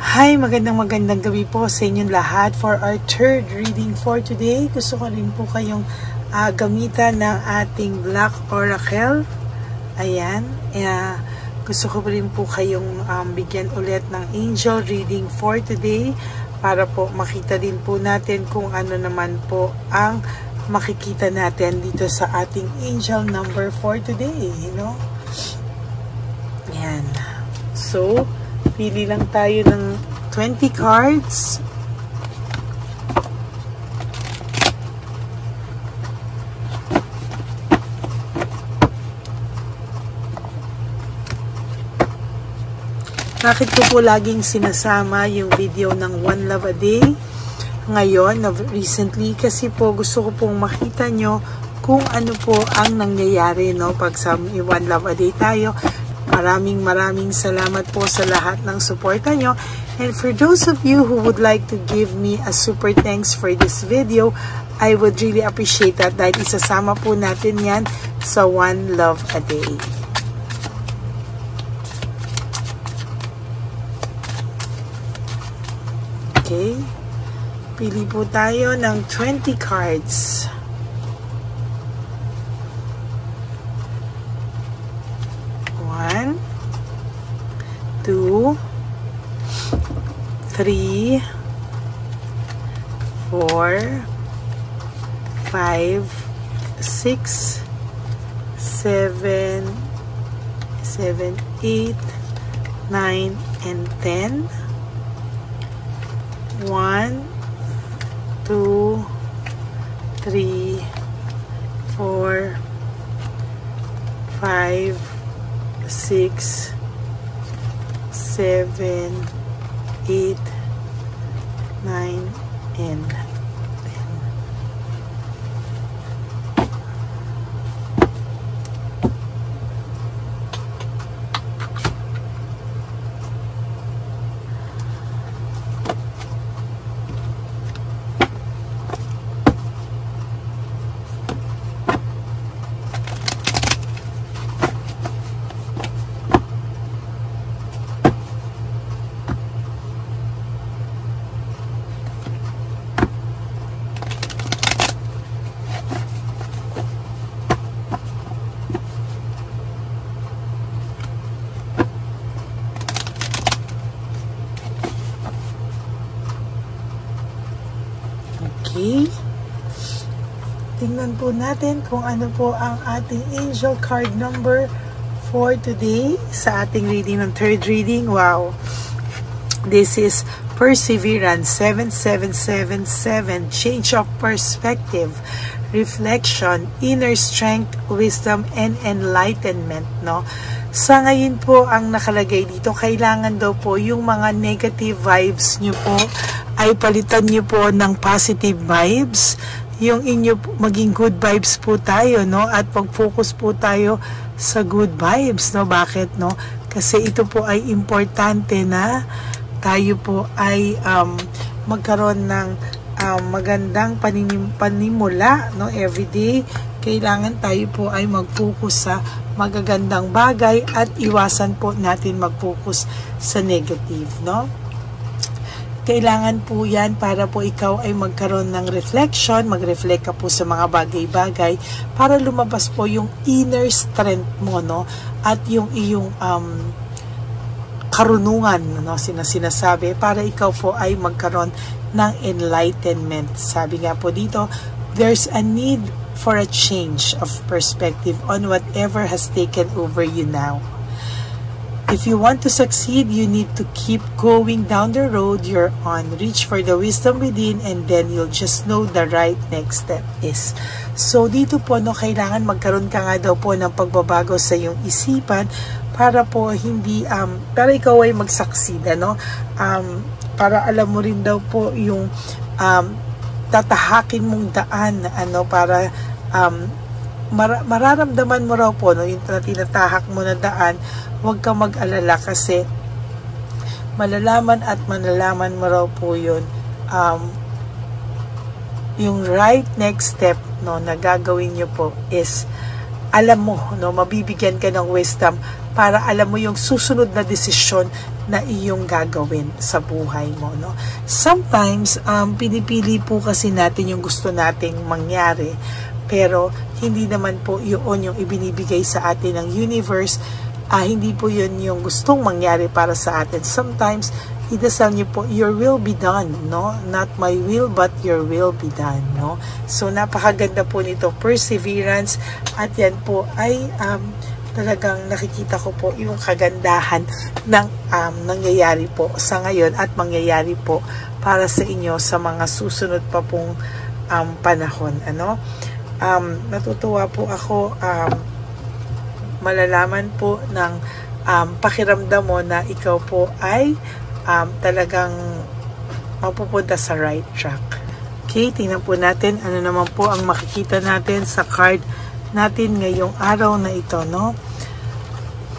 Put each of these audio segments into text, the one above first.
Hi, magandang gabi po sa inyong lahat. For our third reading for today, gusto ko rin po kayong gamitan ng ating Black Oracle. Ayan. Gusto ko rin po kayong bigyan ulit ng angel reading for today para po makita din po natin kung ano naman po ang makikita natin dito sa ating angel number for today. Ayan. So, pili lang tayo ng 20 cards. Bakit ko po laging sinasama yung video ng One Love a Day ngayon, recently? Kasi po gusto ko pong makita nyo kung ano po ang nangyayari, pag sa One Love a Day tayo. Maraming salamat po sa lahat ng suporta nyo. And for those of you who would like to give me a super thanks for this video, I would really appreciate that dahil isasama po natin yan sa One Love a Day. Okay. Pili po tayo ng 20 cards. 2, 3, 4, 5, 6, 7, 8, 9, and 10. 1, 2, 3, 4, 5, 6, 7, 8, 9, and 10. Okay. Tingnan po natin kung ano po ang ating angel card number for today sa ating reading ng third reading. Wow. This is Perseverance 7777, change of perspective, reflection, inner strength, wisdom, and enlightenment, Sa ngayon po ang nakalagay dito, kailangan daw po yung mga negative vibes nyo po ay palitan nyo po ng positive vibes. Yung inyo maging good vibes po tayo, at pag-focus po tayo sa good vibes, Bakit, Kasi ito po ay importante na tayo po ay magkaroon ng magandang panimula, everyday. Kailangan tayo po ay mag-focus sa magagandang bagay at iwasan po natin mag-focus sa negative, Kailangan po yan para po ikaw ay magkaroon ng reflection, mag-reflect ka po sa mga bagay-bagay para lumabas po yung inner strength mo, at yung iyong karunungan, sinasabi, para ikaw po ay magkaroon ng enlightenment. Sabi nga po dito, there's a need for a change of perspective on whatever has taken over you now. If you want to succeed, you need to keep going down the road you're on. Reach for the wisdom within, and then you'll just know the right next step is. So, dito po, kailangan magkaroon ka nga daw po ng pagbabago sa iyong isipan para po hindi, para ikaw ay mag-succeed, para alam mo rin daw po yung tatahakin mong daan, para mararamdaman mo raw po, yung tinatahak mo na daan. Huwag kang mag-alala kasi malalaman at malalaman mo raw po yun, yung right next step na gagawin nyo po is alam mo, mabibigyan ka ng wisdom para alam mo yung susunod na desisyon na iyong gagawin sa buhay mo, no? Sometimes, pinipili po kasi natin yung gusto nating mangyari, pero hindi naman po yun yung ibinibigay sa atin ng universe. Hindi po yun yung gustong mangyari para sa atin. Sometimes, idasal niyo po, your will be done, no? Not my will, but your will be done, no? So, napakaganda po nito, perseverance, at yan po ay talagang nakikita ko po yung kagandahan ng nangyayari po sa ngayon at mangyayari po para sa inyo sa mga susunod pa pong panahon, ano? Natutuwa po ako, malalaman po ng pakiramdam mo na ikaw po ay talagang mapupunta sa right track. Okay, tingnan po natin ano naman po ang makikita natin sa card natin ngayong araw na ito, no?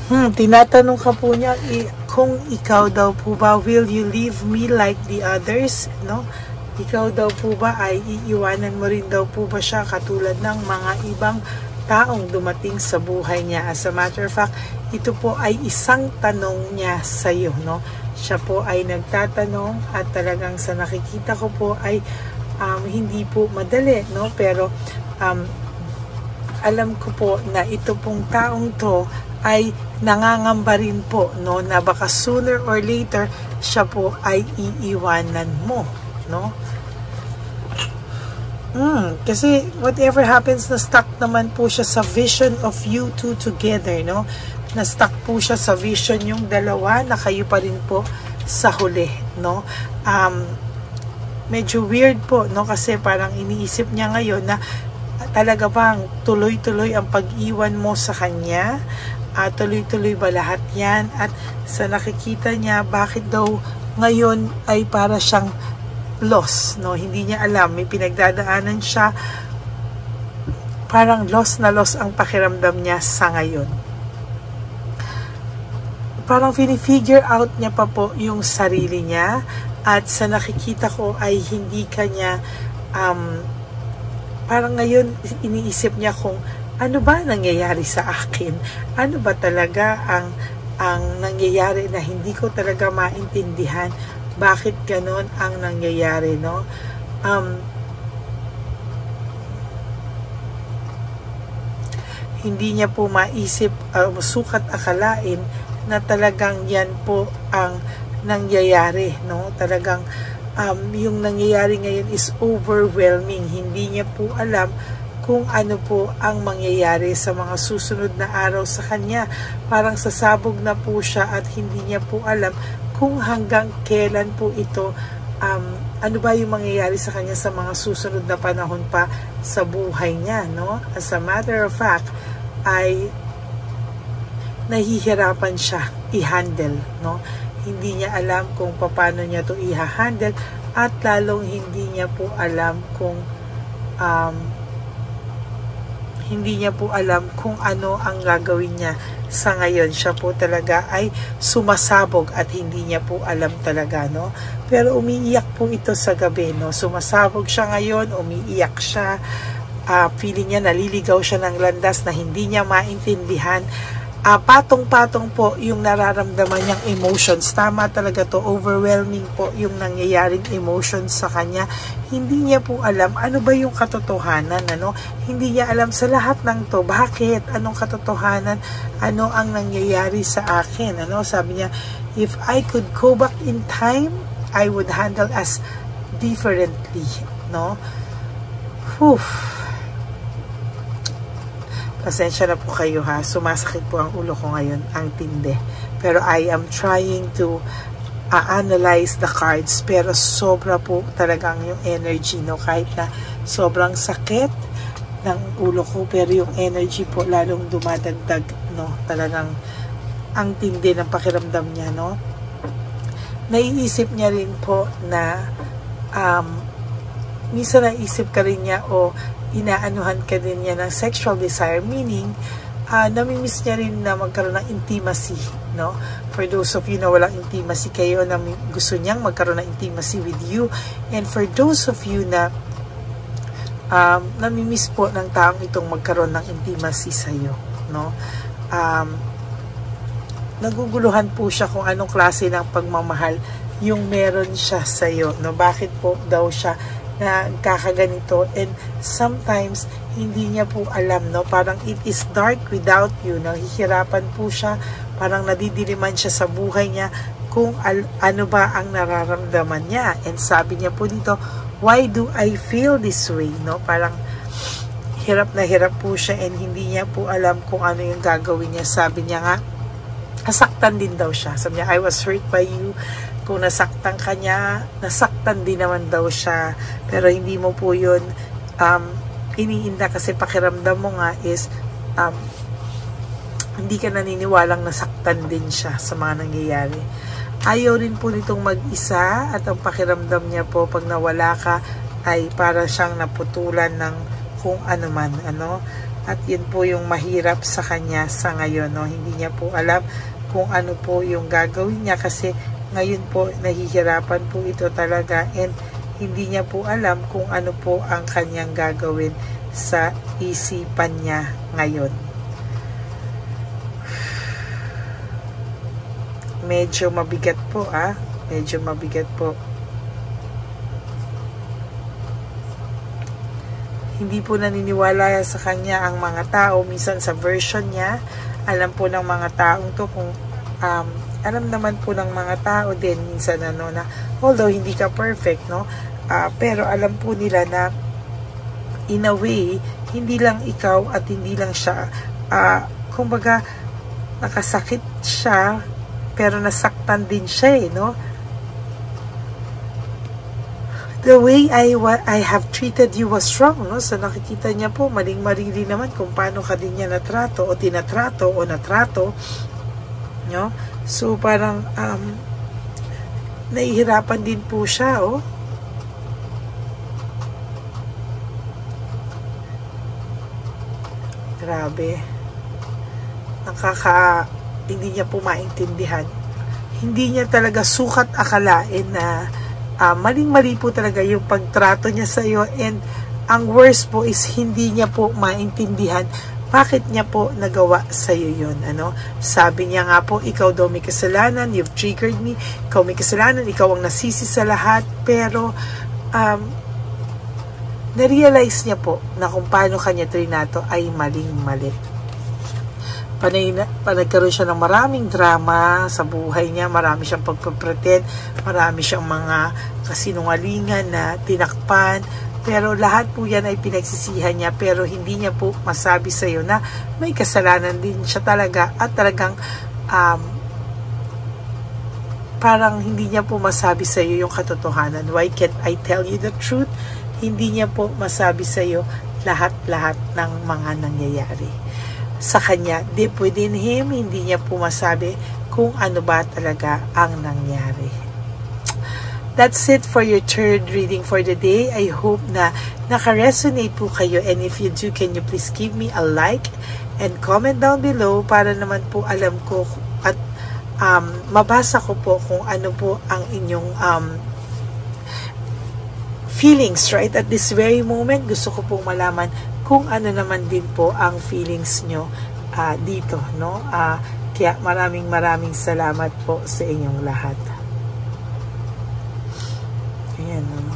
Tinatanong ka po niya kung ikaw daw po ba, will you leave me like the others, no? Ikaw daw po ba ay iiwanan mo rin daw po ba siya katulad ng mga ibang taong dumating sa buhay niya? As a matter of fact, ito po ay isang tanong niya sa iyo, no? Siya po ay nagtatanong at talagang sa nakikita ko po ay hindi po madali, no? Pero alam ko po na ito pong taong to ay nangangamba rin po, no, na baka sooner or later siya po ay iiwanan mo, no? Kasi whatever happens, na-stuck naman po siya sa vision of you two together, no? Na-stuck po siya sa vision yung dalawa na kayo pa rin po sa huli, no? Medyo weird po, no? Kasi parang iniisip niya ngayon na talaga bang tuloy-tuloy ang pag-iwan mo sa kanya? Tuloy-tuloy ba lahat yan? At sa nakikita niya, bakit daw ngayon ay para siyang lost, no? Hindi niya alam, may pinagdadaanan siya, parang lost na lost ang pakiramdam niya sa ngayon. Parang figure out niya pa po yung sarili niya, at sa nakikita ko ay hindi kanya parang ngayon iniisip niya kung ano ba nangyayari sa akin? Ano ba talaga ang nangyayari na hindi ko talaga maintindihan? Bakit ganon ang nangyayari, no? Hindi niya po maisip, sukat akalain na talagang yan po ang nangyayari, no? Talagang yung nangyayari ngayon is overwhelming. Hindi niya po alam kung ano po ang mangyayari sa mga susunod na araw sa kanya. Parang sasabog na po siya at hindi niya po alam kung hanggang kailan po ito, ano ba yung mangyayari sa kanya sa mga susunod na panahon pa sa buhay niya, no? As a matter of fact, ay nahihirapan siya i-handle, no? Hindi niya alam kung paano niya to i-handle, at lalong hindi niya po alam kung ano ang gagawin niya sa ngayon. Siya po talaga ay sumasabog at hindi niya po alam talaga, no? Pero umiiyak po ito sa gabi, no? Sumasabog siya ngayon, umiiyak siya, feeling niya naliligaw siya ng landas na hindi niya maintindihan. Patong-patong po yung nararamdaman niyang emotions. Tama talaga to, overwhelming po yung nangyayaring emotions sa kanya. Hindi niya po alam ano ba yung katotohanan, ano? Hindi niya alam sa lahat ng to. Bakit? Anong katotohanan? Ano ang nangyayari sa akin? Ano? Sabi niya, if I could go back in time, I would handle us differently, no? Whew. Pasensya na po kayo, ha. Sumasakit po ang ulo ko ngayon, ang tindi. Pero I am trying to analyze the cards. Pero sobra po talagang yung energy, no? Kahit na sobrang sakit ng ulo ko, pero yung energy po lalong dumadagdag, no? Talagang ang tindi ng pakiramdam niya, no? Naiisip niya rin po na minsan naisip ka rin niya o inaanuhan ka din niya ng sexual desire, meaning namimiss niya rin na magkaroon ng intimacy, no? For those of you na walang intimacy kayo, na gusto niyang magkaroon ng intimacy with you, and for those of you na namimiss po ng taong itong magkaroon ng intimacy sa iyo, no? naguguluhan po siya kung anong klase ng pagmamahal yung meron siya sa'yo, no? Bakit po daw siya na kakaganito, and sometimes hindi niya po alam, no? Parang it is dark without you, no? Hihirapan po siya, parang nadidiliman siya sa buhay niya kung ano ba ang nararamdaman niya. And sabi niya po dito, why do I feel this way, no? Parang hirap na hirap po siya and hindi niya po alam kung ano yung gagawin niya. Sabi niya nga, nasaktan din daw siya. Sabi niya, I was hurt by you. Kung nasaktan ka niya, nasaktan din naman daw siya. Pero hindi mo po yun iniinda kasi pakiramdam mo nga is hindi ka naniniwalang nasaktan din siya sa mga nangyayari. Ayaw rin po nitong mag-isa at ang pakiramdam niya po pag nawala ka ay para siyang naputulan ng kung ano man, ano. At yun po yung mahirap sa kanya sa ngayon, no? Hindi niya po alam kung ano po yung gagawin niya kasi ngayon po nahihirapan po ito talaga and hindi niya po alam kung ano po ang kanyang gagawin sa isipan niya ngayon. Medyo mabigat po, medyo mabigat po. Hindi po naniniwala sa kanya ang mga tao. Minsan sa version niya, alam po ng mga taong to kung alam naman po ng mga tao din minsan ano na although hindi ka perfect, no, pero alam po nila na in a way hindi lang ikaw at hindi lang siya, kumbaga nakasakit siya pero nasaktan din siya, no. The way I have treated you was wrong, no? So nakikita niya po maling-mali naman kung paano ka din niya natrato o tinatrato o natrato, no? So parang nahihirapan din po siya, Grabe. Hindi niya po maintindihan. Hindi niya talaga sukat akalain na maling-mali po talaga yung pagtrato niya sa iyo, and ang worst po is hindi niya po maintindihan bakit niya po nagawa sa iyo yun, ano. Sabi niya nga po, ikaw daw may kasalanan, you've triggered me, ikaw may kasalanan, ikaw ang nasisi sa lahat, pero na-realize niya po na kung paano kanya trinato ay maling-mali. Nagkaroon siya ng maraming drama sa buhay niya, marami siyang pagpapretend, marami siyang mga kasinungalingan na tinakpan, pero lahat po yan ay pinagsisihan niya, pero hindi niya po masabi sa iyo na may kasalanan din siya talaga at talagang parang hindi niya po masabi sa iyo yung katotohanan. Why can't I tell you the truth? Hindi niya po masabi sa iyo lahat-lahat ng mga nangyayari sa kanya. Deep within him, hindi niya po masabi kung ano ba talaga ang nangyari. That's it for your third reading for the day. I hope na naka-resonate po kayo, and if you do, can you please give me a like and comment down below para naman po alam ko at mabasa ko po kung ano po ang inyong feelings right at this very moment. Gusto ko pong malaman kung ano naman din po ang feelings nyo dito, no? Kaya maraming salamat po sa inyong lahat. Ayan, no?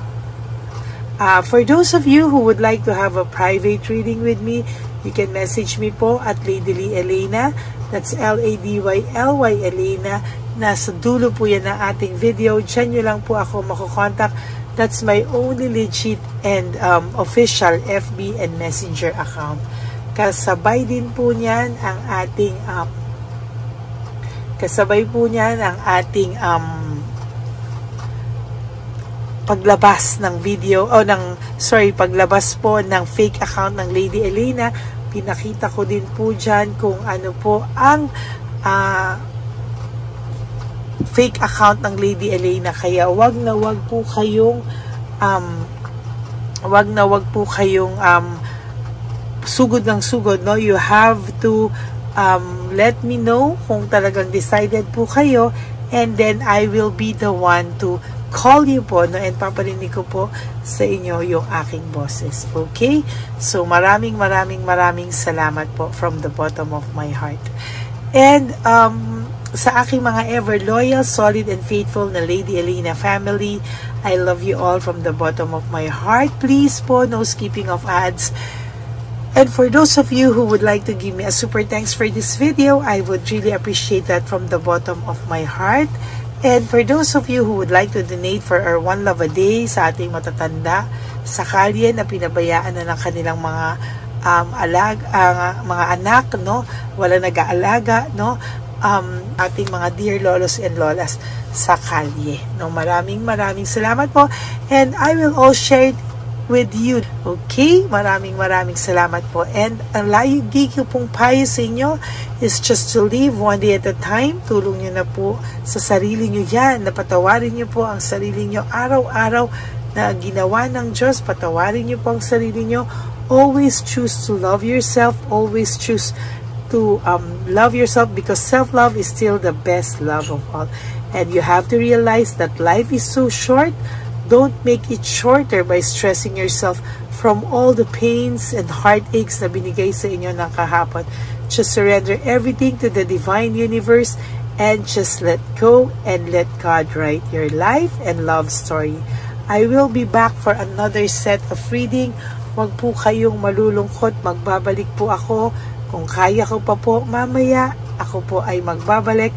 For those of you who would like to have a private reading with me, you can message me po at Ladyly Elena. That's LADYLY Elena. Nasa dulo po yan ng ating video. Diyan nyo lang po ako makukontak. That's my only legit and official FB and Messenger account. Kasabay din po niyan ang ating paglabas ng video paglabas po ng fake account ng Lady Elena. Pinakita ko din po diyan kung ano po ang fake account ng Lady Elena, kaya wag na wag po kayong sugod ng sugod, no? You have to let me know kung talagang decided po kayo, and then I will be the one to call you po, no? And paparinig ko po sa inyo yung aking boses. Okay? So maraming salamat po from the bottom of my heart. And sa aking mga ever loyal, solid, and faithful na Lady Elena family, I love you all from the bottom of my heart. Please po, no skipping of ads. And for those of you who would like to give me a super thanks for this video, I would really appreciate that from the bottom of my heart. And for those of you who would like to donate for our One Love a Day sa ating matatanda sa kalye na pinabayaan na ng kanilang mga mga anak, no, wala nag-aalaga, no, ating mga dear lolos and lolas sa kalye, no. Maraming salamat po, and I will all share it with you. Okay, maraming salamat po. And ang lagi ko pong payo sa inyo is just to live one day at a time. Tulong nyo na po sa sarili nyo yan. Napatawarin nyo po ang sarili nyo araw-araw na ginawa ng Diyos. Patawarin nyo po ang sarili nyo. Always choose to love yourself. Always choose to love yourself, because self-love is still the best love of all. And you have to realize that life is so short. Don't make it shorter by stressing yourself from all the pains and heartaches na binigay sa inyo ng kahapon. Just surrender everything to the divine universe and just let go and let God write your life and love story. I will be back for another set of reading. Huwag po kayong malulungkot. Magbabalik po ako. Kung kaya ko pa po mamaya, ako po ay magbabalik.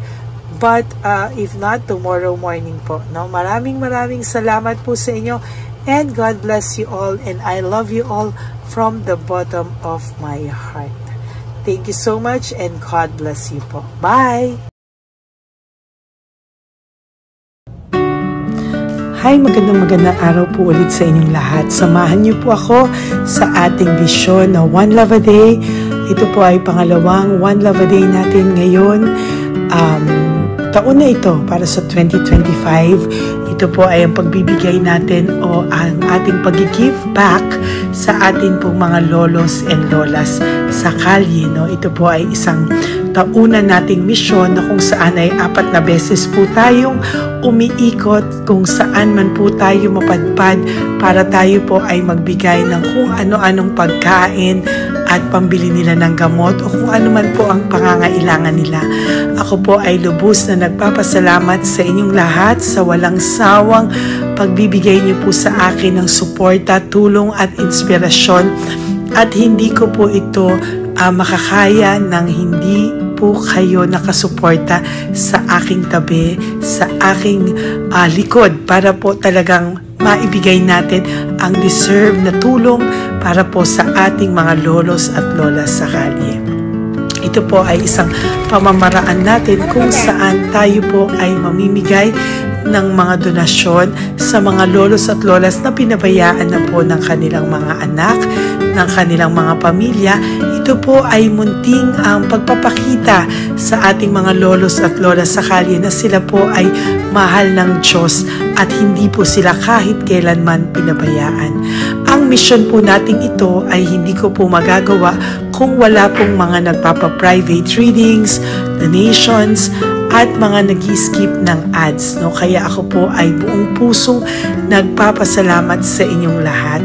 But if not, tomorrow morning po. No? Maraming salamat po sa inyo. And God bless you all. And I love you all from the bottom of my heart. Thank you so much and God bless you po. Bye! Hi, magandang araw po ulit sa inyong lahat. Samahan niyo po ako sa ating vision na One Love a Day. Ito po ay pangalawang One Love a Day natin ngayon. Taon na ito para sa 2025. Ito po ay ang pagbibigay natin o ang ating pag-give back sa atin pong mga lolos and lolas sa kalye. No? Ito po ay isang taunan nating misyon na kung saan ay 4 na beses po tayong umiikot kung saan man po tayo mapadpad para tayo po ay magbigay ng kung ano-anong pagkain at pambili nila ng gamot o kung ano man po ang pangangailangan nila. Ako po ay lubos na nagpapasalamat sa inyong lahat sa walang sawang pagbibigay niyo po sa akin ng suporta, tulong at inspirasyon, at hindi ko po ito makakaya ng hindi po kayo nakasuporta sa aking tabi, sa aking likod para po talagang maibigay natin ang deserve na tulong para po sa ating mga lolos at lolas sa kalye. Ito po ay isang pamamaraan natin kung saan tayo po ay mamimigay ng mga donasyon sa mga lolos at lolas na pinabayaan na po ng kanilang mga anak, ng kanilang mga pamilya. Ito po ay munting ang pagpapakita sa ating mga lolos at lolas sa kalye na sila po ay mahal ng Diyos at hindi po sila kahit kailanman pinabayaan. Ang mission po nating ito ay hindi ko po magagawa kung wala pong mga nagpapa-private readings, donations, at mga nag-skip ng ads. No? Kaya ako po ay buong pusong nagpapasalamat sa inyong lahat.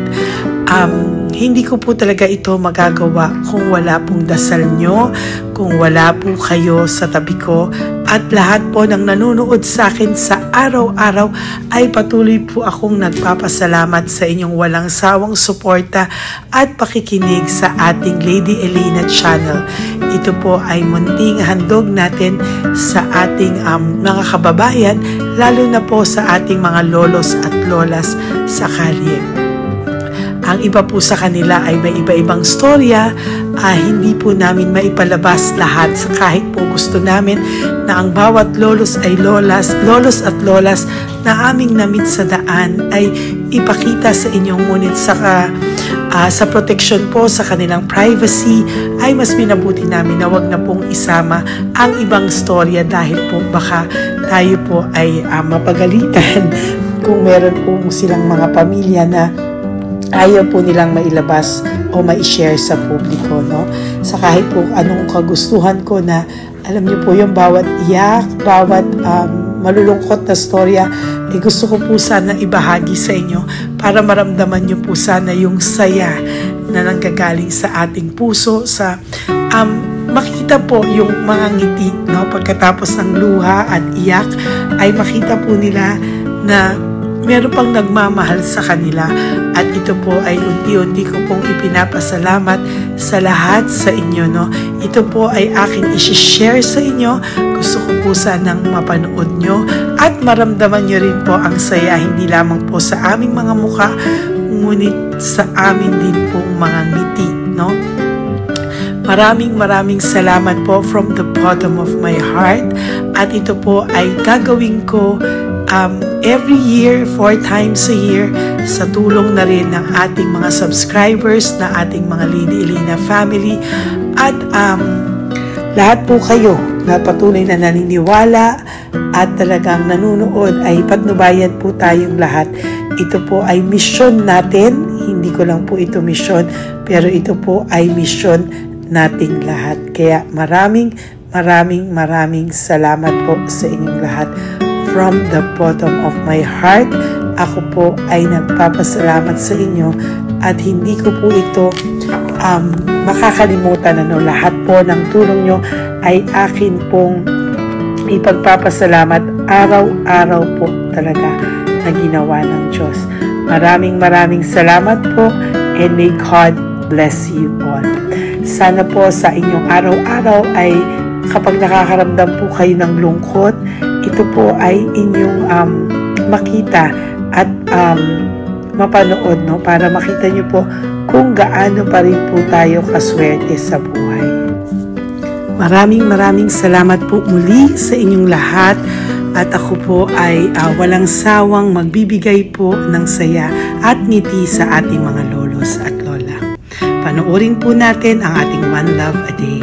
Hindi ko po talaga ito magagawa kung wala pong dasal nyo, kung wala po kayo sa tabi ko, at lahat po ng nanonood sa akin sa araw-araw ay patuloy po akong nagpapasalamat sa inyong walang sawang suporta at pakikinig sa ating Lady Elena channel. Ito po ay munting handog natin sa ating mga kababayan, lalo na po sa ating mga lolos at lolas sa kalye. Ang iba po sa kanila ay may iba-ibang storya, hindi po namin maipalabas lahat kahit po gusto namin na ang bawat lolos ay lolos at lolas na aming namit sa daan ay ipakita sa inyong, ngunit sa protection po sa kanilang privacy ay mas minabuti namin na wag na pong isama ang ibang storya dahil po baka tayo po ay mapagalitan kung meron po silang mga pamilya na ayaw po nilang mailabas o ma-share sa publiko, no? Sa kahit po anong kagustuhan ko na, alam niyo po yung bawat iyak, bawat malulungkot na storya, gusto ko po sana ibahagi sa inyo para maramdaman niyo po sana yung saya na nanggagaling sa ating puso, sa makita po yung mga ngiti, no? Pagkatapos ng luha at iyak, ay makita po nila na meron pang nagmamahal sa kanila. At ito po ay unti-unti ko pong ipinapasalamat sa lahat sa inyo, no? Ito po ay aking isi-share sa inyo. Gusto ko po sanang mapanood nyo at maramdaman nyo rin po ang saya, hindi lamang po sa aming mga mukha, ngunit sa amin din pong mga ngiti, no? Maraming salamat po from the bottom of my heart. At ito po ay gagawin ko every year, 4 times a year, sa tulong na rin ng ating mga subscribers, na ating mga Lady Elena family, at lahat po kayo na patuloy na naniniwala at talagang nanunood, ay patnubayan po tayong lahat. Ito po ay mission natin, hindi ko lang po ito mission, pero ito po ay mission nating lahat. Kaya maraming salamat po sa inyong lahat. From the bottom of my heart, ako po ay nagpapasalamat sa inyo at hindi ko po ito makakalimutan. Lahat po ng tulong nyo ay akin pong ipagpapasalamat araw-araw po talaga na ginawa ng Diyos. Maraming salamat po, and may God bless you all. Sana po sa inyong araw-araw ay kapag nakakaramdam po kayo ng lungkot, ito po ay inyong makita at mapanood, no? Para makita nyo po kung gaano pa rin po tayo kaswerte sa buhay. Maraming salamat po muli sa inyong lahat. At ako po ay walang sawang magbibigay po ng saya at ngiti sa ating mga lolos at lola. Panoorin po natin ang ating One Love a Day.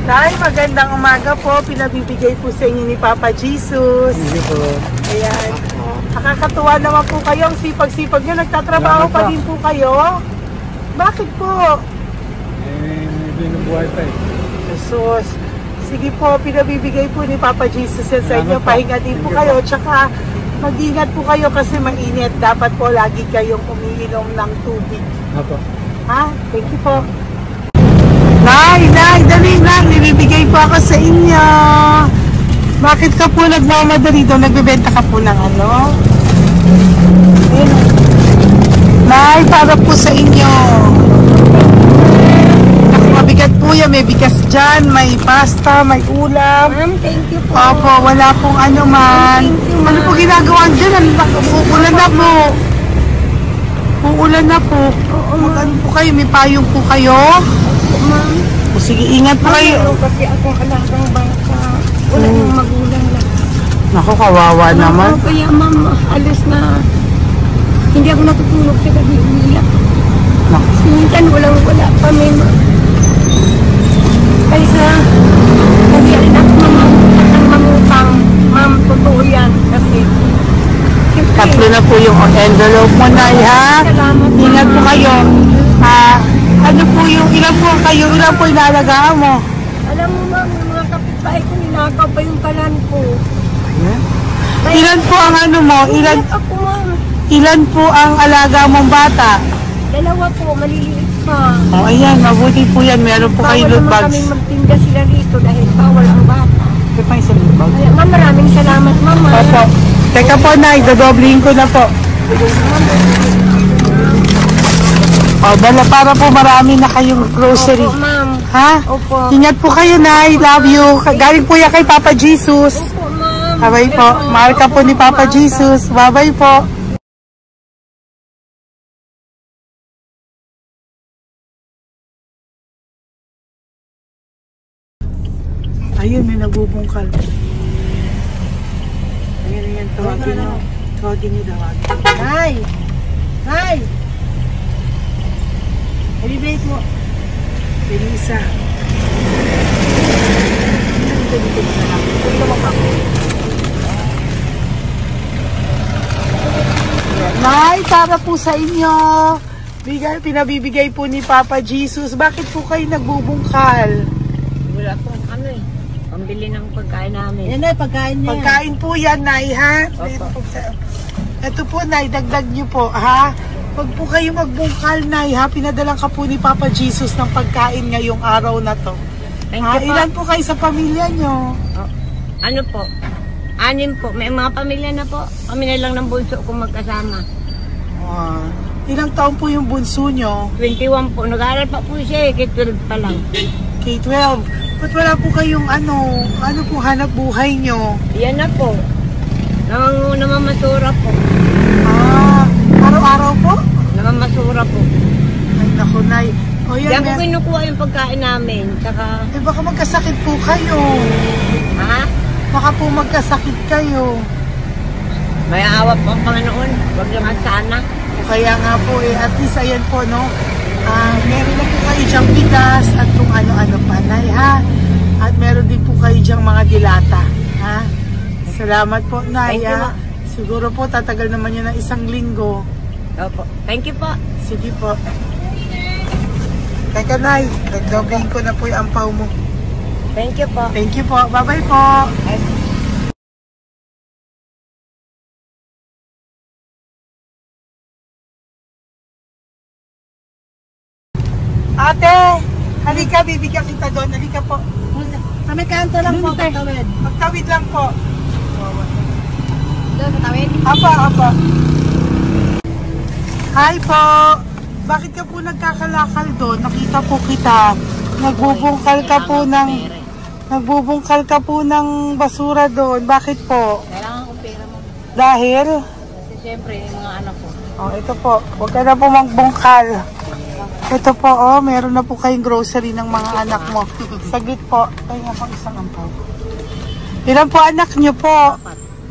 Nay, magandang umaga po. Pinabibigay po sa inyo ni Papa Jesus. Hindi po. Ayan. Nakakatuwa naman po kayo. Ang sipag-sipag nyo. Nagtatrabaho pa din po kayo. Bakit po? Binubuhay pa eh. Jesus. Sige po, pinabibigay po ni Papa Jesus yan sa inyo. Pahinga din po kayo. Tsaka mag-ingat po kayo kasi mainit. Dapat po lagi kayong umiinom ng tubig. Apo. Ha? Thank you po. Nay, dali na. Nilibigay po ako sa inyo. Bakit ka po nagmamadali doon? Nagbebenta ka po ng ano? Nay, para po sa inyo. Mabigat po yan. May bigas dyan, may pasta, may ulam. Ma'am, thank you po. Opo, wala pong ano man. Ano po ginagawa dyan? Uulan na po. Uulan na po. Mag-ano po kayo? May payong po kayo? Ma'am. O sige, ingat po kayo. Kasi akong alagang bangka. Wala nang magulang na. Naku, kawawa naman. Kaya ma'am, alis na. Hindi ako natutulog sa gabi. Umiyak. Minsan wala kami. Kaysa, kasi alin ako mamutang. Ma'am, totoo yan. Kasi, Tatlo na po yung envelope mo, Nay, ha? Salamat, Ingat po kayo. Ano po yung, ilan po kayo, ilan po inalagaan mo? alam mo ma'am, yung mga kapitbahay ko, ninakaw pa yung kalan ko. Ayan. Ilan po ang ano mo? Umiyak ako ma'am. Ilan po ang alaga mong bata? 2 po, maliliit pa. O, ayan, mabuti po yan. Meron po kayo loot Bawal naman bags. kami magtinda sila rito dahil bawal ang bata. Ito pa yung loot bag. Kaya, ma'am, maraming salamat, mama. Opo. Teka po, Nay, dodoblihin ko na po. O, dala para po marami na kayong grocery. Opo, ma'am. Ha? Opo. Ingat po kayo, Nay. Love you. Galing po yan kay Papa Jesus. Opo, ma'am. Bye-bye po. Mahal ka po ni Papa Jesus. Bye-bye po. Ayun, may nagbubungkal. Ayan, tawagin nyo. Tawagin nyo, tawagin. Hi! Hi! Ibibigay mo. Elisa. Nay, para po sa inyo. Pinabibigay po ni Papa Jesus. Bakit po kayo nagbubungkal? Wala pong ano eh. Pambili ng pagkain namin. Yan na, pagkain niya. Pagkain po yan, Nay, ha? Opo. Ito po, Nay, dagdag niyo po, ha? Pag po kayo magbungkal, Nay, ha? Pinadalang ka po ni Papa Jesus ng pagkain ngayong araw na to. Thank Ha? you po. Ilan po kayo sa pamilya nyo? Ano po? 6 po. May mga pamilya na po. Kami na lang ng bunso kung magkasama. Ilang taon po yung bunso nyo? 21 po. Nag-aaral pa po siya eh. K-12 pa lang. K-12. Ba't wala po kayong ano po hanap buhay nyo? Yan na po. Namamasura po. Araw-araw po? Namamasura po. Ay, naku, Nay. O yan, Diyan po kinukuha yung pagkain namin. Tsaka, baka magkasakit po kayo. ha? Baka po magkasakit kayo. May awa po ang Panginoon. Huwag naman sana. O kaya nga po at least ayan po, no? Meron na po kayo dyang bigas at kung ano-ano pa, Nay, ha? At meron din po kayo dyang mga dilata, ha? Salamat po, Nay, Thank you, ha? Ma. Siguro po tatagal naman yun ng 1 linggo. Opo. Thank you po. Sige po. Teka, Nay, nagdobling ko na po yung ampaw mo. Thank you po. Thank you po. Bye-bye po. Ate, halika, bibigyan kita doon. Halika po. Kami kanto lang po, Tay. patawid. Magtawid lang po. Doon, patawid. Apa. Hi po. Bakit ka po nagkakalakal doon? Nakita po kita. Nagbubungkal ka po ng basura doon. Bakit po? Kailangan kong pera mo. Dahil? Kasi siyempre, yung mga anak ko. Oh, ito po. Huwag ka na po magbungkal. Ito po, meron na po kayong grocery ng mga anak mo. Saglit po. Ay, ako isang ampaw. Ilan po anak nyo po?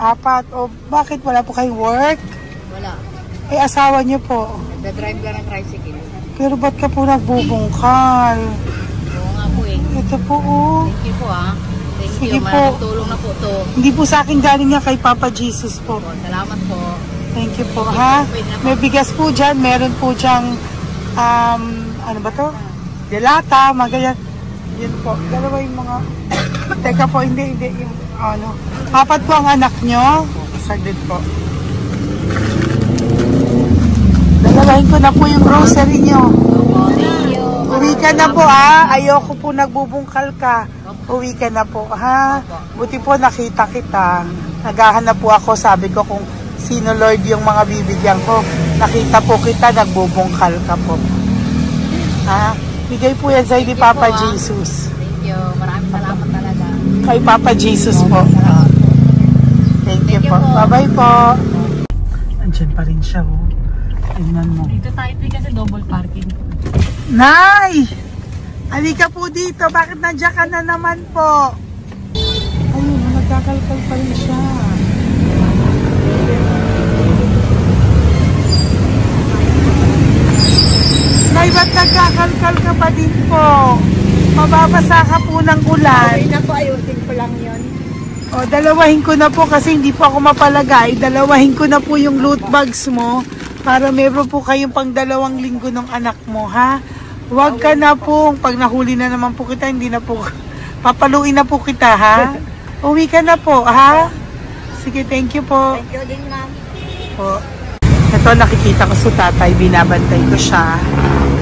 4. O, bakit wala po kayong work? Wala. Ay, asawa nyo po. Nagda-drive ka ng tricycle. Pero ba't ka po nagbubungkal? Oo nga po eh. Ito po, Thank you po ah. Thank Sige you. po. Malaking tulong na po to. Hindi po sa akin galing nga kay Papa Jesus po. Salamat po. Thank you po, ha? May bigas po dyan. Meron po dyang, ano ba to? Delata, magayan. Yun po. Dalawa yung mga... Teka po, hindi. Yung, 4 po ang anak nyo. Saglit po. Dalawahin ko na po yung grocery nyo. Thank you. Uwi ka na po, ha? Ayoko po nagbubungkal ka. Uwi ka na po, ha? Buti po nakita kita. Naghahanap po ako, sabi ko kung sino Lord yung mga bibigyan ko. Nakita po kita, nagbubungkal ka po. Ha? Bigay po yan sa'yo ni Papa Jesus. Thank you. Maraming salamat talaga. Kay Papa Jesus po. Thank you po. Bye-bye po. Andyan pa rin siya, oh. Tingnan mo. Dito tayo kasi double parking po. Nay! Halika po dito. Bakit nandiyan ka na naman po? Ayun, nagkakalkal pa rin siya. Nay, ba't nagkakalkal ka pa din po? Mababasa ka po ng ulan. Okay na po. Ayusin ko lang yun. O, dalawahin ko na po kasi hindi po ako mapalagay. Dalawahin ko na po yung loot bags mo para meron po kayong pang 2 linggo ng anak mo, ha? Huwag ka na po. Pag nahuli na naman po kita, hindi na po. Papaluin na po kita, ha? Uwi ka na po, ha? Sige, thank you po. Thank you din, ma'am. Po. Ito, nakikita ko sa tatay. Binabantay ko siya.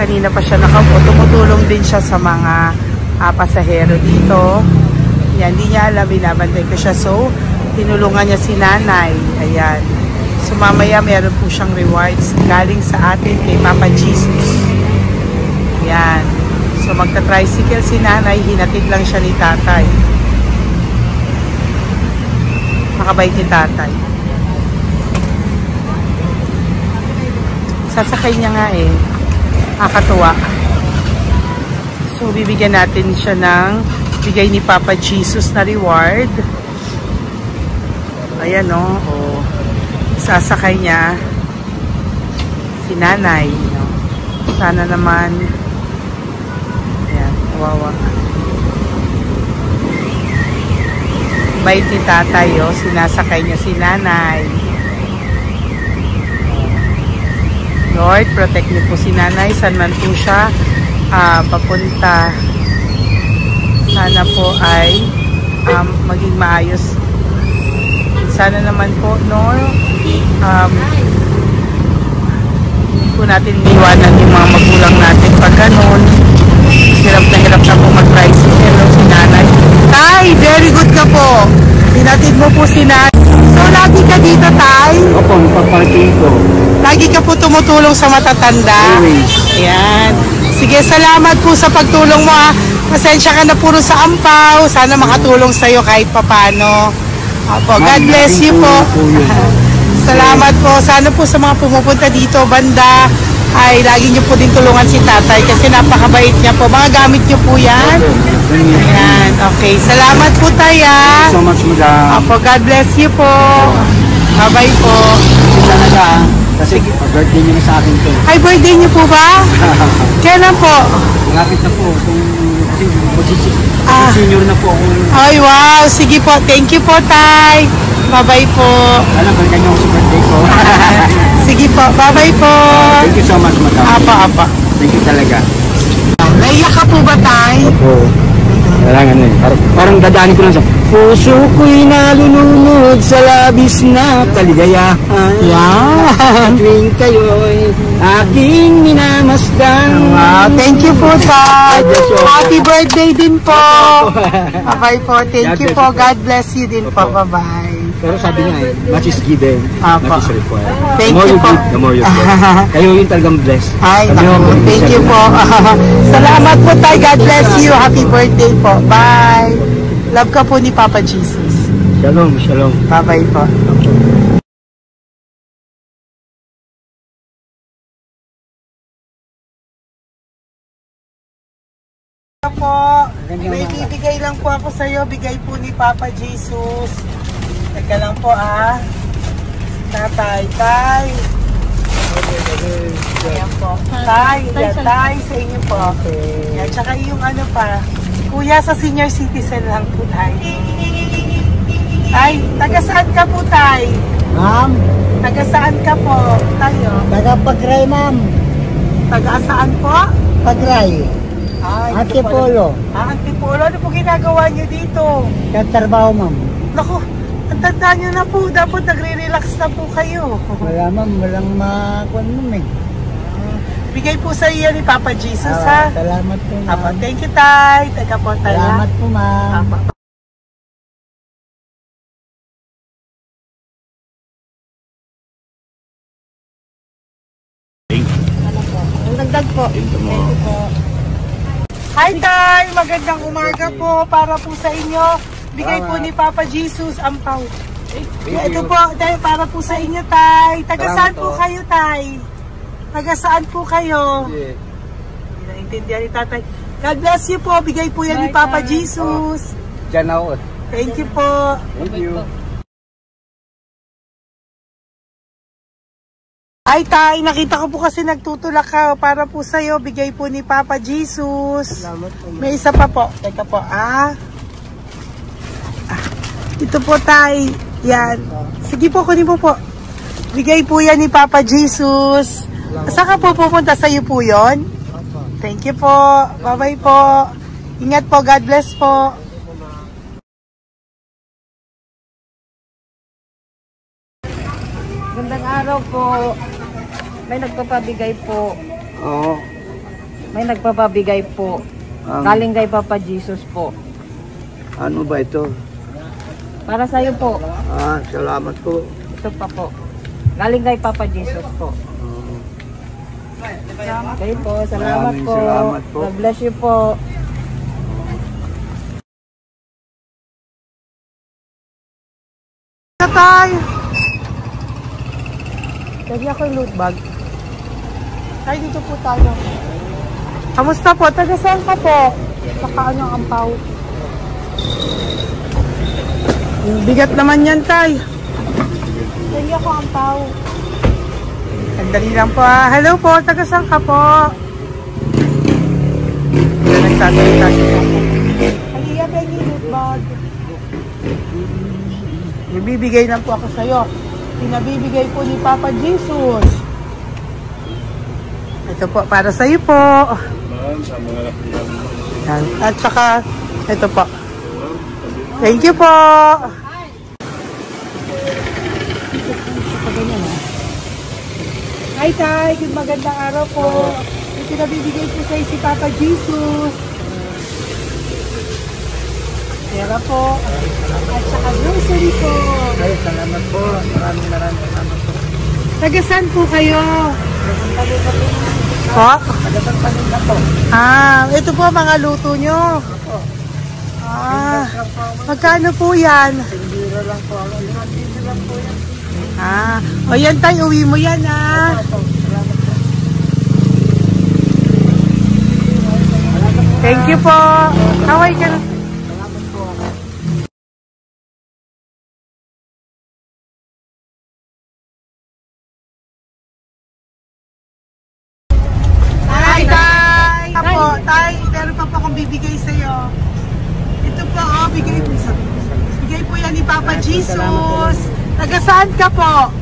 Kanina pa siya nakaupo. Tumutulong din siya sa mga pasahero dito. Yan, hindi niya alam. Binabantay ko siya. So, tinulungan niya si nanay. Ayan. So, mamaya meron po siyang rewards galing sa atin kay Papa Jesus. Yan. So, magta-tricycle si nanay. Hinatid lang siya ni tatay. Makabait ni tatay. Sasakay niya nga eh. Nakakatuwa. So, bibigyan natin siya ng bigay ni Papa Jesus na reward. Ayan, no? O, sasakay niya si nanay. No? Sana naman ayan, kawawa. Bait ni tatay, oh. Sinasakay niya si nanay. Lord, protect niyo po si nanay. Saan man po siya papunta. Sana po ay maging maayos. Sana naman po, no, hindi po natin iniwanan yung mga magulang natin pag ganun. Hirap na po mag-tricycle, no, si nanay. Tay, very good ka po. Pinatid mo po si nanay. So, lagi ka dito, Tay? Opo, paparking ko. Lagi ka po tumutulong sa matatanda? Always. Ayan. Sige, salamat po sa pagtulong mo, ha. Pasensya ka na puro sa ampaw. Sana makatulong sa'yo kahit papano. Opo, God bless you po. Salamat po. Sana po sa mga pumupunta dito, banda, ay lagi niyo po din tulungan si tatay kasi napakabait niya po. Mga gamit niyo po yan. Ayan, okay. Salamat po, Taya. So much, madam. Opo, God bless you po. Bye-bye po. Talaga, kasi birthday niyo na sa akin to. Ay, birthday niyo po ba? Kailan po? Malapit na po. Senior na po ako. Ay, wow. Sige po. Thank you po, Tay. Bye-bye po. Alam, balikan niyo ako sa birthday ko. Sige po. Bye-bye po. Thank you so much, madam. Apa. Thank you talaga. Naiyak ka po ba, Tay? Opo. Kailangan eh. Parang dadaanin ko lang sa puso ko'y nalulunod sa labis na kaligayahan. Yan. Tuwing kayo'y aking minamasdan. Wow, thank you po, Tay. Happy birthday din po. Bye-bye po. Thank you po. God bless you din po. Bye-bye. Pero sabi nga eh, much is given, Apa. much is required. Thank The more you you po. give, the more you get. Kayo yung talagang blessed. Ay, Kami naku, yung thank you po. Salamat po, Tay. God bless you. Happy birthday po. Bye. Love ka po ni Papa Jesus. Shalom, shalom. Bye-bye po. Po, may bibigay lang po ako sa iyo. Bigay po ni Papa Jesus. Teka lang po, Tatay, Tay. Ayan po. Tay, sa inyo po. Yan, tsaka yung ano pa. Kuya, sa senior citizen lang po, Tay. Tay, taga saan ka po, Tay? Ma'am, Taga saan ka po, tayo? taga-Pagray, ma'am. Taga saan po? Pagray. Ay, Antipolo. Antipolo. Ano po ginagawa niyo dito? Katrabaho, ma'am. Naku, ang tanda niyo na po. Dapat nagre-relax na po kayo. Wala, ma'am. Walang makuan, ma'am eh. Bigay po sa iyo ni Papa Jesus, ha? Salamat po, ma'am. Apo, thank you, Tay. Teka po, Tay. Salamat po, ma'am. Apo. Ang dagdag po. Thank you po. Hi, Tay! Magandang umaga po para po sa inyo. Bigay po ni Papa Jesus ang pau. Ito po, Tay, para po sa inyo, Tay. Taga saan po kayo, Tay? Taga saan po kayo? Hindi naintindihan ni Tatay. God bless you po. Bigay po yan ni Papa Jesus. Diyan ako. Thank you po. Thank you. Ay, Tay, nakita ko po kasi nagtutulak ka para po sa'yo. Bigay po ni Papa Jesus. Salamat po. May isa pa po. Teka po, Ito po, Tay. Yan. Sige po, kunin po po. Bigay po yan ni Papa Jesus. Saan ka po pupunta? Sa'yo po yun? Thank you po. Bye-bye po. Ingat po. God bless po. Gandang araw po. May nagpapabigay po. Oo. May nagpapabigay po. Galing kay Papa Jesus po. Ano ba ito? Para sa'yo po. Salamat po. Ito pa po. Galing kay Papa Jesus po. Okay po. Salamat Maraming po. salamat po. God bless you po. Tay! Lagi ako yung loot bag. Tay, dito po tayo. Kamusta po? Taga saan ka po? Saka ang ampaw. Bigat naman yan, Tay. Lagi ako ampaw. Sandali lang po, Hello po, taga saan ka po? Nagsasalita siya. Halika, Peggy, loot bag. Ibibigay lang po ako sa'yo. Pinabibigay po ni Papa Jesus. Ito po, para sa iyo po. Yan. At saka, ito po. Thank you po. Hi, Tay. Good magandang araw po. Ito na bibigay po sa'yo si Papa Jesus. Pera po. At saka grocery po. Ay, salamat po. Maraming salamat po. Taga-saan po kayo? Po? Taga-Paninda po. Ito po mga luto nyo. Magkano po yan? Biro lang po. Biro lang po yan. O yan tayo, uwi mo yan Thank you po. Kaway ka na. Tay, meron pa po akong bibigay sa'yo. Ito po, bigay po yan ni Papa Jesus. Taga-saan ka po?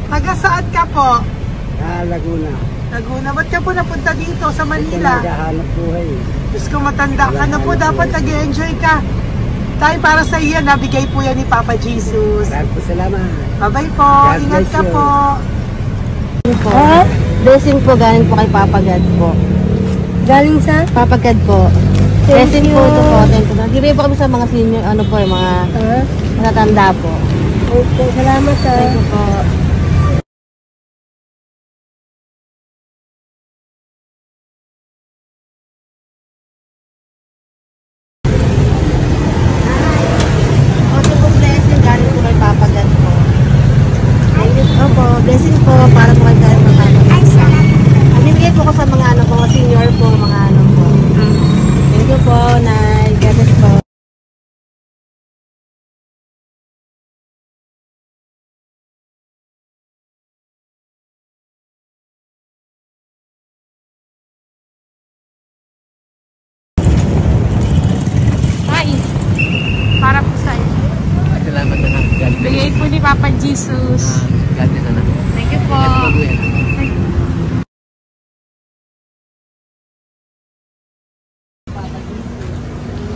Taga-saan ka po? Laguna. Laguna. Ba't ka po napunta dito sa Manila? Naghahanap buhay. Diyos ko, matanda ka na po. Dapat nag-enjoy ka. Tay, para sa iyo, nabigay po yan ni Papa Jesus. Maraming po salamat. Bye-bye po. Ingat ka po. Blessing po galing po kay Papa God po. Galing sa? Papa God po. Blessing po ito po. Thank you. Nagdibigay po kami sa mga senior, ano po, yung mga matatanda po. Okay, salamat ha. Thank you po. Ito po blessing galing po kay Papa God po. Thank you po. Blessing po para po kay God po. Nabibigay po ko sa mga ano po, senior po, mga ano po. Thank you po, Nay. God bless po. Para po sa iyo. Salamat na lang. Bigay po ni Papa Jesus. God bless na lang. Thank you po.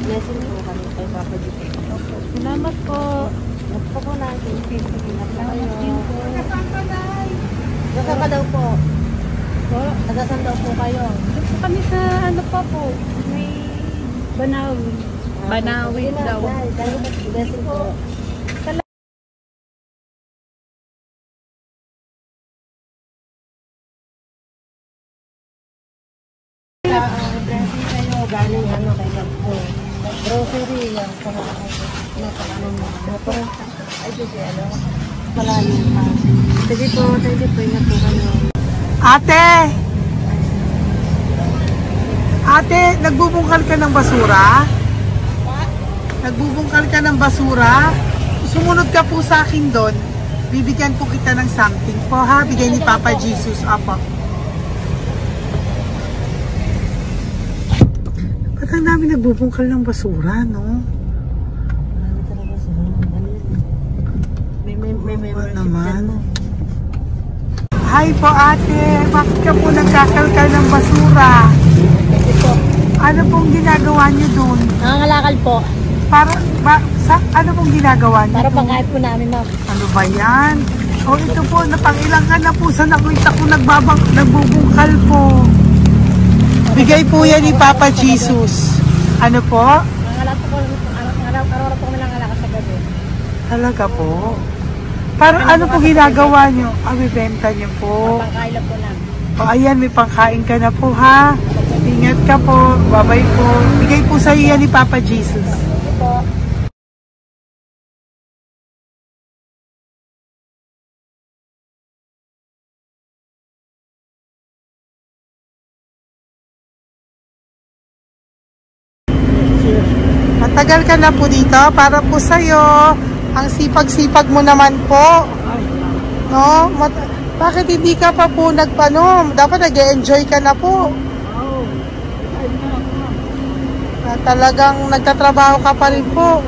Blessing po kami kay Papa Jesus. Salamat po. Nagpo po natin. Pinap na kayo. Nasaan ka daw po? Nasaan daw po kayo? Gusto kami sa ano pa po. May Banawi. Banawi daw. Blessing po. Blessing kayo. Galing ano kay God po. Grocery yan. Ay, sige, ano? Malalim pa. Sige po, thank you po. Ingat po kayo. Ate, nagbubungkal ka ng basura? Nagbubungkal ka ng basura? Sumunod ka po sa akin doon. Bibigyan po kita ng something po ha. Bigay ni Papa Jesus. Apo. Ba't ang dami nagbubungkal ng basura, no? Marami talaga sila. May naman. Hi po ate. Bakit ka po nagkakalkal ng basura? Ano pong ginagawa niyo doon? Nangangalakal po. Ano pong ginagawa niyo? Para pangkain po namin, ma'am. Ano ba yan? O ito po, napangilang ka na po sa nakita ko nagbubungkal po. Bigay po yan ni Papa Jesus. Ano po? Nangangalakal po kami. Araw-araw po kami nangangalakal sa gabi. Talaga po? Para ano po ginagawa niyo? Bibenta niyo po. Pangkain lang po namin. O ayan, may pangkain ka na po ha. Ingat ka po. Bye-bye po. Bigay po sa iyo yan ni Papa Jesus. Po. Matagal ka na po dito. Para po sa'yo. Ang sipag-sipag mo naman po. No? Bakit hindi ka pa po nagpano? Dapat nag-e-enjoy ka na po. Talagang nagtatrabaho ka pa rin po.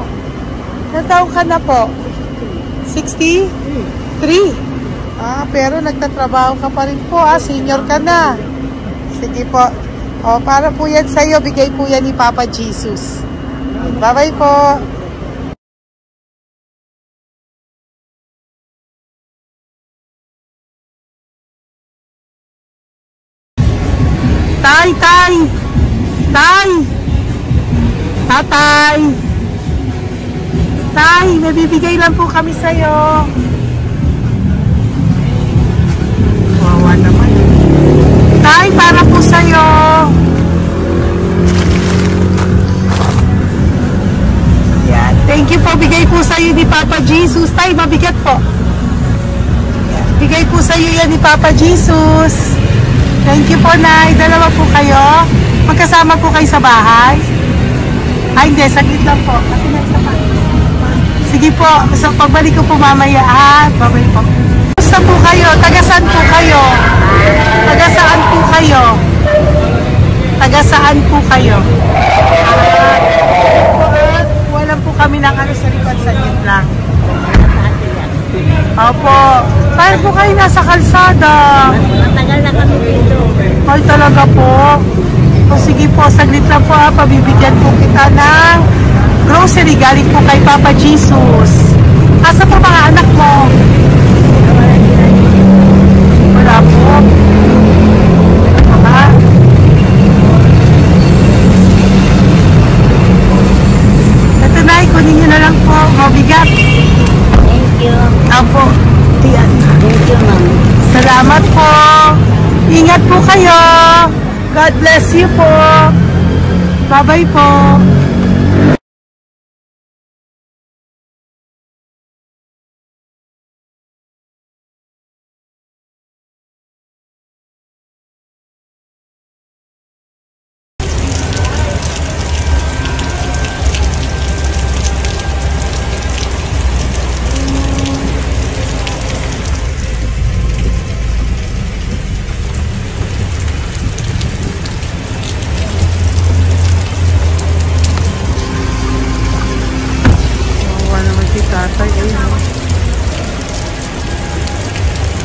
Ilang taon ka na po? 63? Pero nagtatrabaho ka pa rin po, senior ka na. Sige po. Para po yan sa'yo, bigay po yan ni Papa Jesus. Bye-bye po. Tay! Tatay! Tay, may bibigay lang po kami sa'yo. Wawa naman. Tay, para po sa'yo. Yan. Thank you po. Bigay po sa'yo ni Papa Jesus. Tay, mabigat po. Yan. Bigay po sa'yo yan ni Papa Jesus. Thank you po, Nay. Dalawa po kayo. Magkasama po kayo sa bahay. Ay, hindi. Saglit lang po. Sige po. So, pagbalik ko po mamaya. Babalik po. Saan po kayo? Taga-saan po kayo? Taga-saan po kayo? Taga-saan po kayo? Wala po kami ng ano sa likod. Saglit lang. Opo. Tayo po kayo nasa kalsada. Matagal na kami dito. Ay, talaga po. O sige po, saglit lang po pabibigyan po kita ng grocery galing po kay Papa Jesus. Asa po mga anak mo? Wala po. Ito na, kunin nyo na lang po. Mabigat. Thank you. Apo. Tiyan. Thank you, ma'am. Salamat po. Ingat po kayo. God bless you po. Bye-bye po.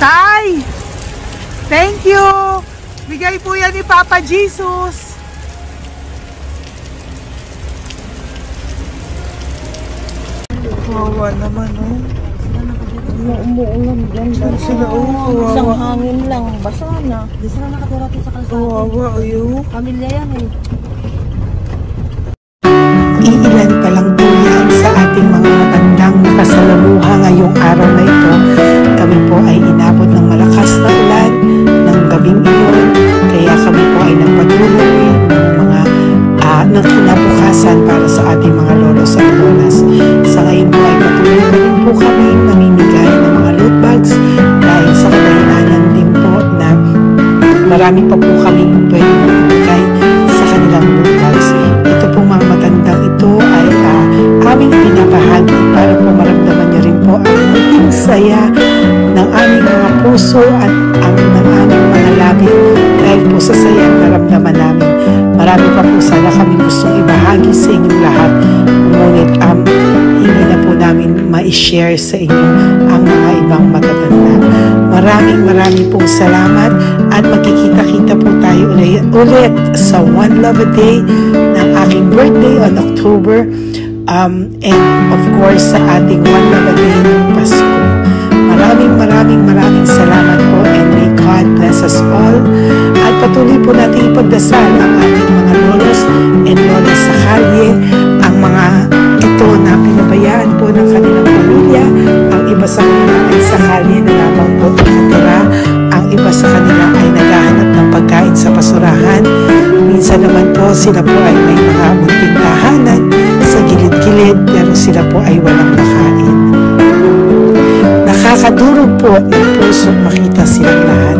Tay! Thank you! Bigay po yan ni Papa Jesus. Wawa naman, oh. Umuulan dyan. Sila, oh. Isang Wawa. hangin lang. Basa na. Di sila nakatira sa kalsada. Wawa, ayo. Pamilya yan eh. Iilan pa lang po yan sa ating mga matandang nakasalamuha ngayong araw na ito. Kami po ay inabot ng malakas na ulan ng gabing iyon. Kaya kami po ay nagpatuloy ng mga ng kinabukasan para sa ating mga lolos at lolas. Sa ngayon po ay patuloy na rin po kami mamimigay ng mga loot bags dahil sa kadahilanan din po na marami pa po kami pwede mamimigay sa kanilang loot bags. Ito po mga matandang ito ay aming pinapahagi para po maramdaman niyo rin po ang muling saya ng aming mga puso at ng aming mga labi dahil po sa saya naramdaman namin. Marami pa po sana kami gustong ibahagi sa inyong lahat, ngunit hindi na po namin ma-share sa inyo ang mga ibang matatanda. Maraming pong salamat at magkikita-kita po tayo ulit sa One Love a Day ng aking birthday on October and of course sa ating One Love a Day ng Pasko. Maraming salamat po and may God bless us all. At patuloy po natin ipagdasal ang ating mga lolos and lolas sa kalye, ang mga ito na pinabayaan po ng kanilang pamilya. Ang iba sa kanila ay sa kalye na lamang po nakatira. Ang iba sa kanila ay naghahanap ng pagkain sa basurahan. Minsan naman po sila po ay may mga munting tahanan sa gilid-gilid pero sila po ay walang makain. Nakakadurog po ng puso makita silang lahat.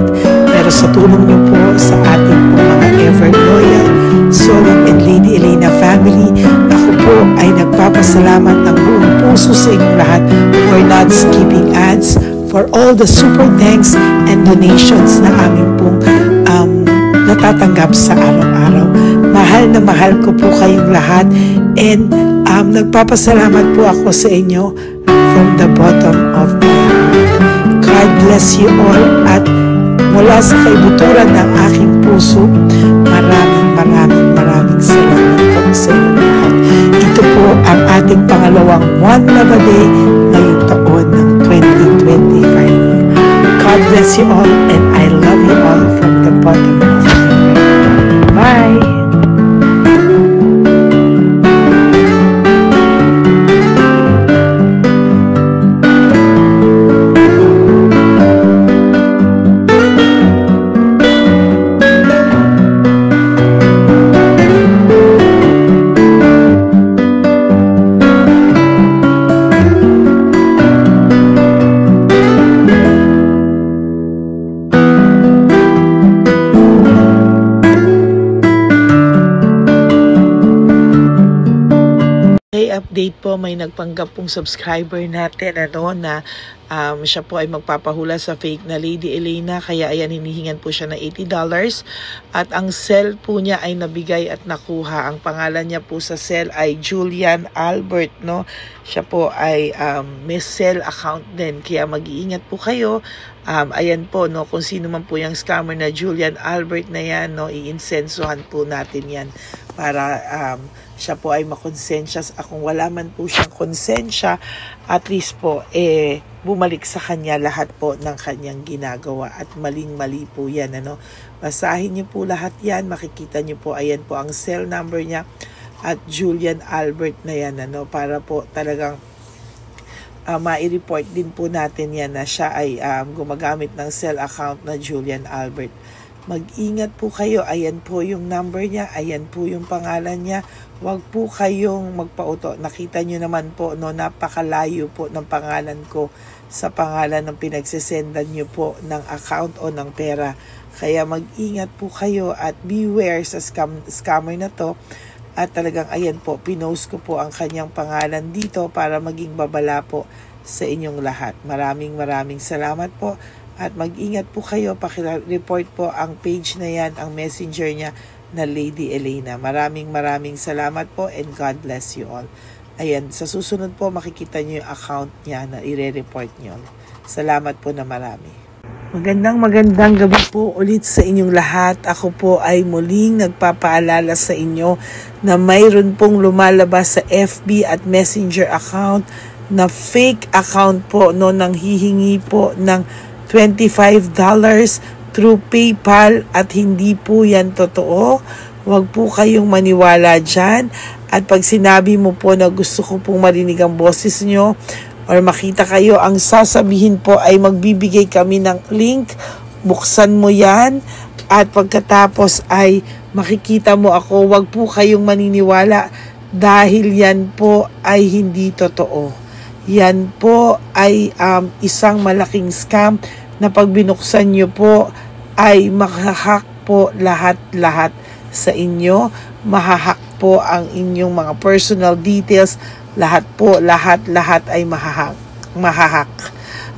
Pero sa tulong niyo po sa ating po mga ever loyal Solon and Lady Elena family, ako po ay nagpapasalamat ng buong puso sa inyong lahat for not skipping ads, for all the super thanks and donations na aming pong natatanggap sa araw-araw. Mahal na mahal ko po kayong lahat and nagpapasalamat po ako sa inyo from the bottom of my heart. God bless you all, at mula sa kaibuturan ng aking puso, maraming salamat po sa inyo lahat. Ito po ang ating pangalawang One Love a Day ngayong taon ng 2025. God bless you all, and I love you all from the bottom of my heart. Bye! Update po, may nagpanggap pong subscriber natin na siya po ay magpapahula sa fake na Lady Elena, kaya ayan, hinihingan po siya ng $80 at ang cell po niya ay nabigay at nakuha. Ang pangalan niya po sa cell ay Julian Albert, no? Siya po ay may cell account din, kaya mag-iingat po kayo. Ayan po, no, kung sino man po yung scammer na Julian Albert na yan, no, iinsensuhan po natin yan para siya po ay makonsensya. Kung wala man po siyang konsensya, at least po bumalik sa kanya lahat po ng kanyang ginagawa, at maling-mali po yan, ano. Basahin niyo po lahat yan, makikita niyo po, ayan po ang cell number niya at Julian Albert na yan, ano, para po talagang mai-report din po natin yan na siya ay gumagamit ng cell account na Julian Albert. Mag-ingat po kayo, ayan po yung number niya, ayan po yung pangalan niya. Huwag po kayong magpauto. Nakita nyo naman po, no, napakalayo po ng pangalan ko sa pangalan ng pinagsesendan nyo po ng account o ng pera. Kaya mag-ingat po kayo at beware sa scammer na to. At talagang ayan po, pinost ko po ang kanyang pangalan dito para maging babala po sa inyong lahat. Maraming salamat po. At mag-ingat po kayo, pakireport po ang page na yan, ang messenger niya na Lady Elena. Maraming salamat po, and God bless you all. Ayan, sa susunod po makikita niyo yung account niya na ire-report niyo. Salamat po na marami. Magandang gabi po ulit sa inyong lahat. Ako po ay muling nagpapaalala sa inyo na mayroon pong lumalabas sa FB at Messenger account na fake account po, no, nang hihingi po ng $25 through PayPal, at hindi po yan totoo. Huwag po kayong maniwala dyan. At pag sinabi mo po na gusto ko pong marinig ang boses nyo or makita kayo, ang sasabihin po ay magbibigay kami ng link, buksan mo yan, at pagkatapos ay makikita mo ako. Huwag po kayong maniniwala dahil yan po ay hindi totoo. Yan po ay isang malaking scam na pag binuksan nyo po ay mahahack po lahat sa inyo. Mahahack po ang inyong mga personal details. Lahat ay mahahack.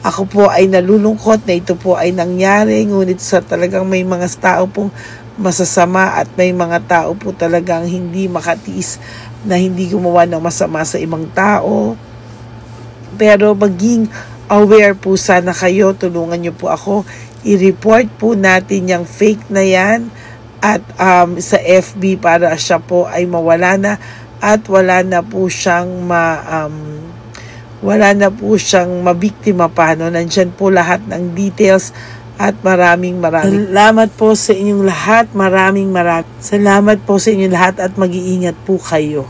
Ako po ay nalulungkot na ito po ay nangyari, ngunit sa talagang may mga tao pong masasama at may mga tao po talagang hindi makatiis na hindi gumawa ng masama sa ibang tao. Pero maging aware po sana kayo, tulungan nyo po ako, i-report po natin yung fake na yan at sa FB para siya po ay mawala na at wala na po siyang mabiktima pa, no? Nandyan po lahat ng details at maraming salamat po sa inyong lahat. Maraming salamat po sa inyong lahat at mag-iingat po kayo.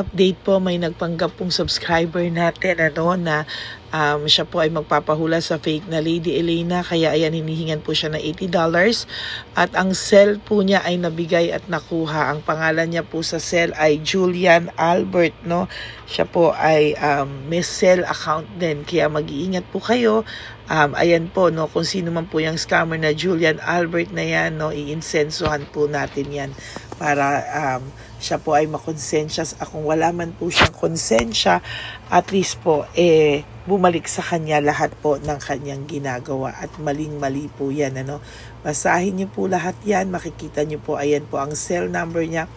update po, may nagpanggap pong subscriber natin na siya po ay magpapahula sa fake na Lady Elena, kaya ayan, hinihingan po siya ng $80 at ang cell po niya ay nabigay at nakuha. Ang pangalan niya po sa cell ay Julian Albert, no? Siya po ay may cell account din, kaya mag-iingat po kayo. Ayan po, no, kung sino man po yung scammer na Julian Albert na yan, no, iinsensuhan po natin yan para siya po ay makonsensya. Kung wala man po siyang konsensya, at least po bumalik sa kanya lahat po ng kanyang ginagawa, at maling-mali po yan, ano. Basahin niyo po lahat yan, makikita niyo po, ayan po ang cell number niya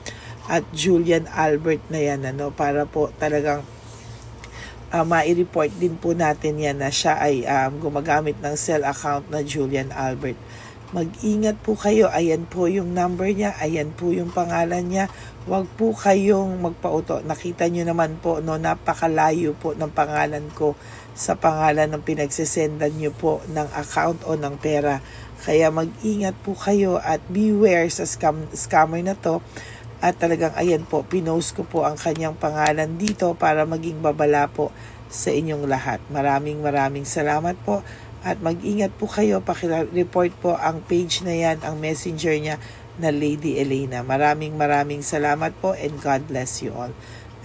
at Julian Albert na yan, ano, para po talagang mai-report din po natin yan na siya ay gumagamit ng cell account na Julian Albert. Mag-ingat po kayo, ayan po yung number niya, ayan po yung pangalan niya. Huwag po kayong magpauto. Nakita nyo naman po, no, napakalayo po ng pangalan ko sa pangalan ng pinagsisendan nyo po ng account o ng pera. Kaya mag-ingat po kayo at beware sa scammer na to. At talagang ayan po, pinost ko po ang kanyang pangalan dito para maging babala po sa inyong lahat. Maraming salamat po. At mag-ingat po kayo, pakireport po ang page na yan, ang messenger niya na Lady Elena. Maraming salamat po and God bless you all.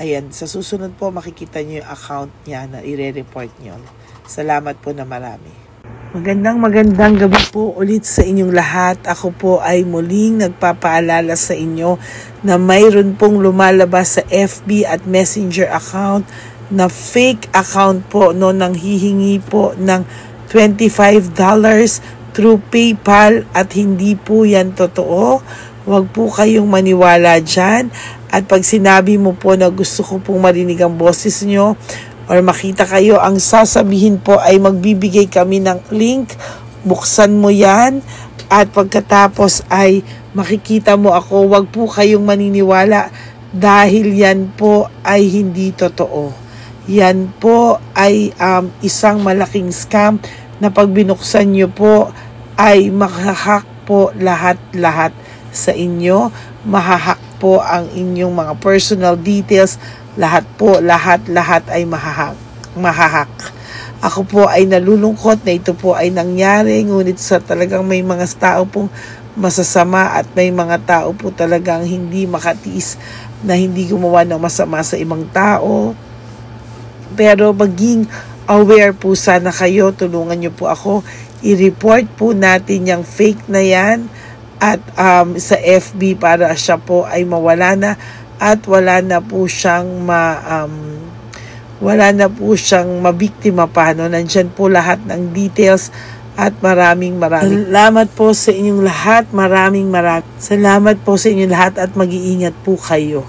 Ayan, sa susunod po makikita niyo yung account niya na ire-report niyo. Salamat po na marami. Magandang gabi po ulit sa inyong lahat. Ako po ay muling nagpapaalala sa inyo na mayroon pong lumalabas sa FB at Messenger account na fake account po, no, nang hihingi po ng $25 through PayPal at hindi po yan totoo. Huwag po kayong maniwala dyan. At pag sinabi mo po na gusto ko pong marinig ang boses nyo or makita kayo, ang sasabihin po ay magbibigay kami ng link. Buksan mo yan at pagkatapos ay makikita mo ako. Huwag po kayong maniniwala dahil yan po ay hindi totoo. Yan po ay isang malaking scam na pag binuksan nyo po ay mahahack po lahat sa inyo. Mahahack po ang inyong mga personal details. Lahat ay mahahack. Ako po ay nalulungkot na ito po ay nangyari, ngunit sa talagang may mga tao pong masasama at may mga tao po talagang hindi makatiis na hindi gumawa ng masama sa ibang tao. Pero maging aware po sana kayo, tulungan nyo po ako, i-report po natin yung fake na yan at sa FB para siya po ay mawala na at wala na po siyang mabiktima pa, no? Nandyan po lahat ng details at maraming salamat po sa inyong lahat. Maraming salamat po sa inyong lahat at mag-iingat po kayo.